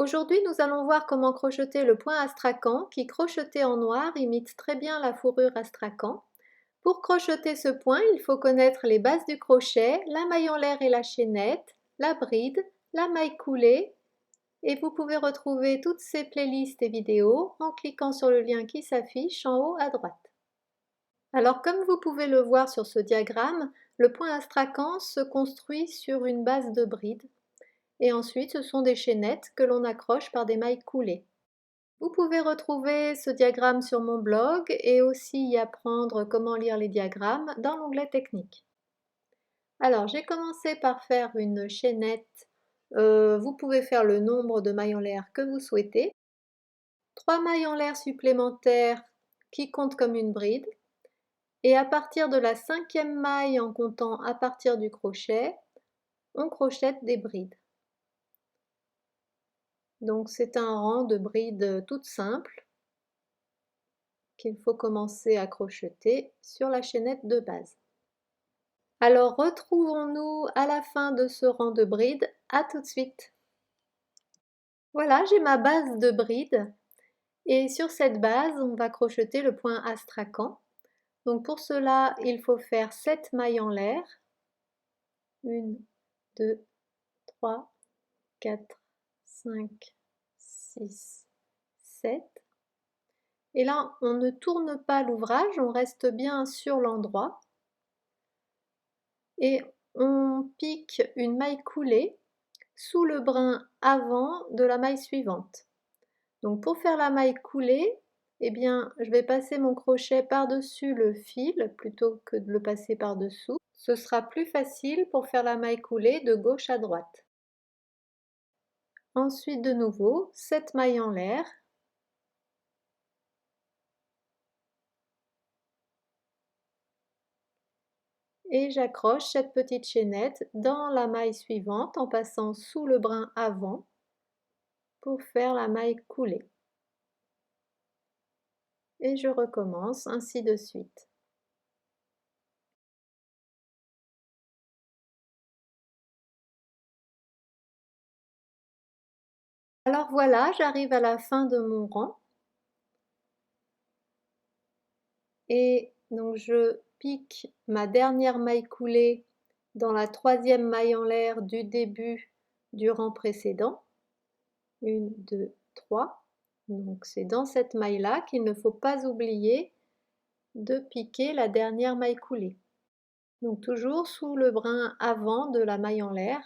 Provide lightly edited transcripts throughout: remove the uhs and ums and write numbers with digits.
Aujourd'hui, nous allons voir comment crocheter le point astrakhan qui, crocheté en noir, imite très bien la fourrure astrakhan. Pour crocheter ce point, il faut connaître les bases du crochet, la maille en l'air et la chaînette, la bride, la maille coulée, et vous pouvez retrouver toutes ces playlists et vidéos en cliquant sur le lien qui s'affiche en haut à droite. Alors comme vous pouvez le voir sur ce diagramme, le point astrakhan se construit sur une base de bride. Et ensuite, ce sont des chaînettes que l'on accroche par des mailles coulées. Vous pouvez retrouver ce diagramme sur mon blog et aussi y apprendre comment lire les diagrammes dans l'onglet technique. Alors, j'ai commencé par faire une chaînette. Vous pouvez faire le nombre de mailles en l'air que vous souhaitez. 3 mailles en l'air supplémentaires qui comptent comme une bride. Et à partir de la 5e maille, en comptant à partir du crochet, on crochette des brides. Donc c'est un rang de brides toutes simples qu'il faut commencer à crocheter sur la chaînette de base. Alors retrouvons-nous à la fin de ce rang de brides. À tout de suite. Voilà, j'ai ma base de brides et sur cette base, on va crocheter le point astrakhan. Donc pour cela, il faut faire 7 mailles en l'air. 1, 2, 3, 4, 5, 6, 7. Et là, on ne tourne pas l'ouvrage, on reste bien sur l'endroit. Et on pique une maille coulée sous le brin avant de la maille suivante. Donc pour faire la maille coulée, eh bien, je vais passer mon crochet par-dessus le fil plutôt que de le passer par-dessous. Ce sera plus facile pour faire la maille coulée de gauche à droite. Ensuite, de nouveau, 7 mailles en l'air. Et j'accroche cette petite chaînette dans la maille suivante en passant sous le brin avant pour faire la maille coulée. Et je recommence ainsi de suite. Alors voilà, j'arrive à la fin de mon rang. Et donc je pique ma dernière maille coulée dans la 3e maille en l'air du début du rang précédent. 1, 2, 3. Donc c'est dans cette maille-là qu'il ne faut pas oublier de piquer la dernière maille coulée. Donc toujours sous le brin avant de la maille en l'air.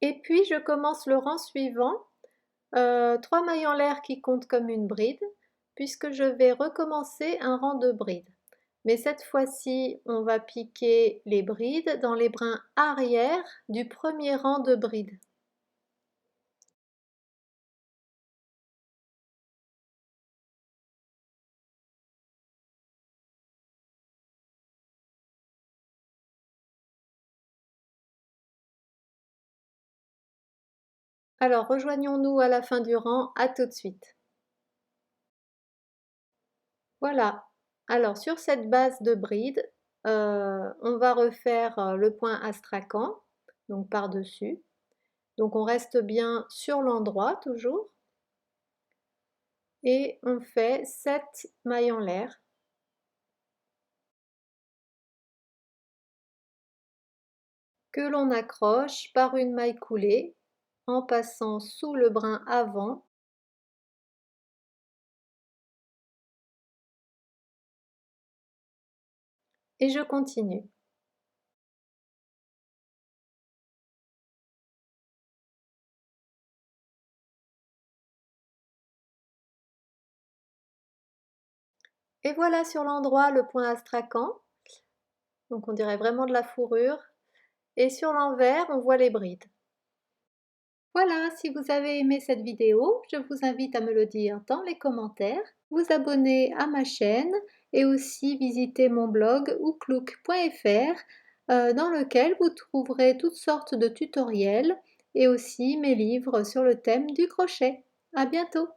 Et puis je commence le rang suivant, 3 mailles en l'air qui comptent comme une bride, puisque je vais recommencer un rang de brides. Mais cette fois-ci, on va piquer les brides dans les brins arrière du premier rang de brides. Alors rejoignons-nous à la fin du rang, à tout de suite. Voilà, alors sur cette base de bride, on va refaire le point astrakhan, donc par-dessus. Donc on reste bien sur l'endroit toujours. Et on fait 7 mailles en l'air. Que l'on accroche par une maille coulée en passant sous le brin avant. Et je continue. Et voilà sur l'endroit le point astrakhan. Donc on dirait vraiment de la fourrure. Et sur l'envers, on voit les brides. Voilà, si vous avez aimé cette vidéo, je vous invite à me le dire dans les commentaires, vous abonner à ma chaîne et aussi visiter mon blog ouklouk.fr dans lequel vous trouverez toutes sortes de tutoriels et aussi mes livres sur le thème du crochet. À bientôt!